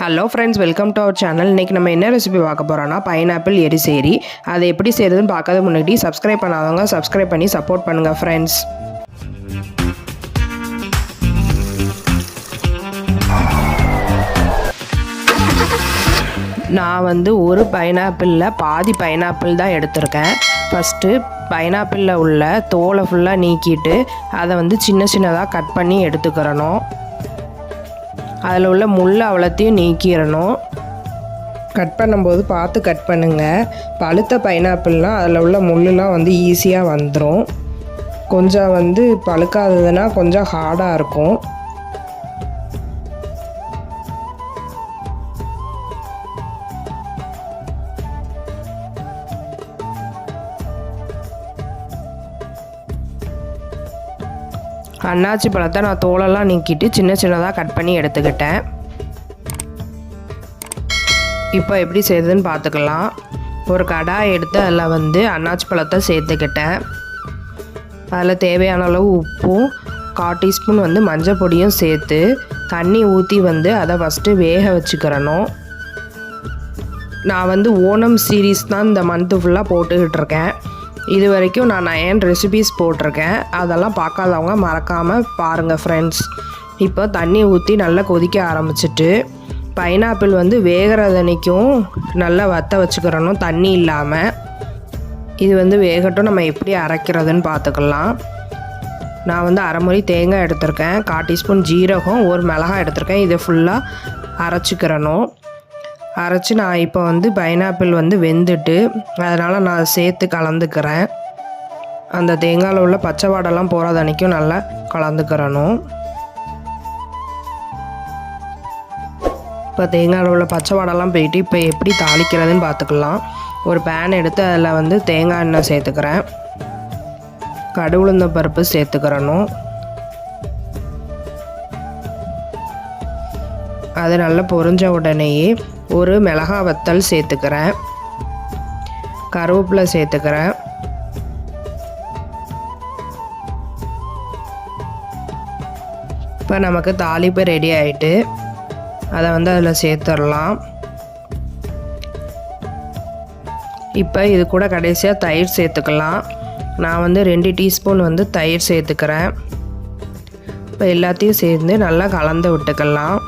Hello friends, welcome to our channel. இன்றைக்கி நம்ம என்ன ரெசிபி பார்க்க போகிறோன்னா பைனாப்பிள் எரிசேரி. அதை எப்படி செய்கிறதுன்னு பார்க்காத முன்னாடி சப்ஸ்கிரைப் பண்ணாதவங்க சப்ஸ்கிரைப் பண்ணி சப்போர்ட் பண்ணுங்கள் ஃப்ரெண்ட்ஸ். நான் ஒரு பைனாப்பிளில் பாதி பைனாப்பிள் தான் எடுத்திருக்கேன். ஃபஸ்ட்டு பைனாப்பிளில் உள்ள தோலை ஃபுல்லாக நீக்கிட்டு அதை சின்ன சின்னதாக கட் பண்ணி எடுத்துக்கிறணும். அதில் உள்ள முள் அவ்வளோத்தையும் நீக்கிடணும். கட் பண்ணும்போது பார்த்து கட் பண்ணுங்கள். பழுத்த பைனாப்பிள்னால் அதில் உள்ள முள்ளுலாம் ஈஸியாக வந்துடும். கொஞ்சம் பழுக்காததுன்னா கொஞ்சம் ஹார்டாக இருக்கும். அன்னாச்சி பழத்தை நான் தோலெல்லாம் நீக்கிட்டு சின்ன சின்னதாக கட் பண்ணி எடுத்துக்கிட்டேன். இப்போ எப்படி செய்யுதுன்னு பார்த்துக்கலாம். ஒரு கடாய் எடுத்து அதில் அன்னாச்சி பழத்தை சேர்த்துக்கிட்டேன். அதில் தேவையான அளவு உப்பும் 1/4 டீஸ்பூன் மஞ்சள் பொடியும் சேர்த்து தண்ணி ஊற்றி அதை ஃபஸ்ட்டு வேக வச்சுக்கிறணும். நான் ஓணம் சீரீஸ் தான் இந்த மந்த்து ஃபுல்லாக போட்டுக்கிட்டு இருக்கேன். இது வரைக்கும் நான் 9 ரெசிபீஸ் போட்டிருக்கேன். அதெல்லாம் பார்க்காதவங்க மறக்காமல் பாருங்கள் ஃப்ரெண்ட்ஸ். இப்போ தண்ணி ஊற்றி நல்லா கொதிக்க ஆரம்பிச்சிட்டு பைனாப்பிள் வேகிறதனைக்கும் நல்லா வற்ற வச்சுக்கிறணும், தண்ணி இல்லாமல். இது வேகட்டும். நம்ம எப்படி அரைக்கிறதுன்னு பார்த்துக்கலாம். நான் அரைமுறி தேங்காய் எடுத்திருக்கேன், 1/4 டீஸ்பூன் ஜீரகம், ஒரு மிளகாய் எடுத்திருக்கேன். இதை ஃபுல்லாக அரைச்சிக்கிறணும். அரைச்சி நான் இப்போ பைனாப்பிள் வெந்துட்டு அதனால் நான் சேர்த்து கலந்துக்கிறேன். அந்த தேங்காயில் உள்ள பச்சை வாடெல்லாம் போகாத அன்றைக்கும் நல்லா கலந்துக்கிறணும். இப்போ தேங்காயில் உள்ள பச்சை வாடெல்லாம் போயிட்டு இப்போ எப்படி தாளிக்கிறதுன்னு பார்த்துக்கலாம். ஒரு பேன் எடுத்து அதில் தேங்காய் எண்ணெய் சேர்த்துக்கிறேன். கடுகு உளுந்த பருப்பு சேர்த்துக்கிறணும். அது நல்லா பொரிஞ்ச உடனேயே ஒரு மிளகாய் வத்தல் சேர்த்துக்கிறேன், கருவேப்பிலை சேர்த்துக்கிறேன். இப்போ நமக்கு தாளிப்பு ரெடி ஆகிட்டு அதை அதில் சேர்த்துடலாம். இப்போ இது கூட கடைசியாக தயிர் சேர்த்துக்கலாம். நான் 2 டீஸ்பூன் தயிர் சேர்த்துக்கிறேன். இப்போ எல்லாத்தையும் சேர்ந்து நல்லா கலந்து விட்டுக்கலாம்.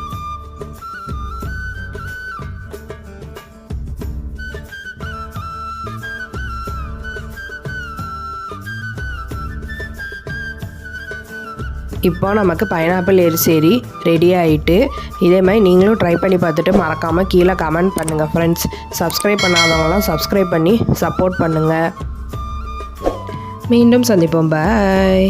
இப்போ நமக்கு பைனாப்பிள் எரிசேரி ரெடி ஆகிட்டு, இதே மாதிரி நீங்களும் ட்ரை பண்ணி பார்த்துட்டு மறக்காமல் கீழே கமெண்ட் பண்ணுங்கள் ஃப்ரெண்ட்ஸ். சப்ஸ்கிரைப் பண்ணாதவங்களாம் சப்ஸ்கிரைப் பண்ணி சப்போர்ட் பண்ணுங்கள். மீண்டும் சந்திப்போம். பாய்.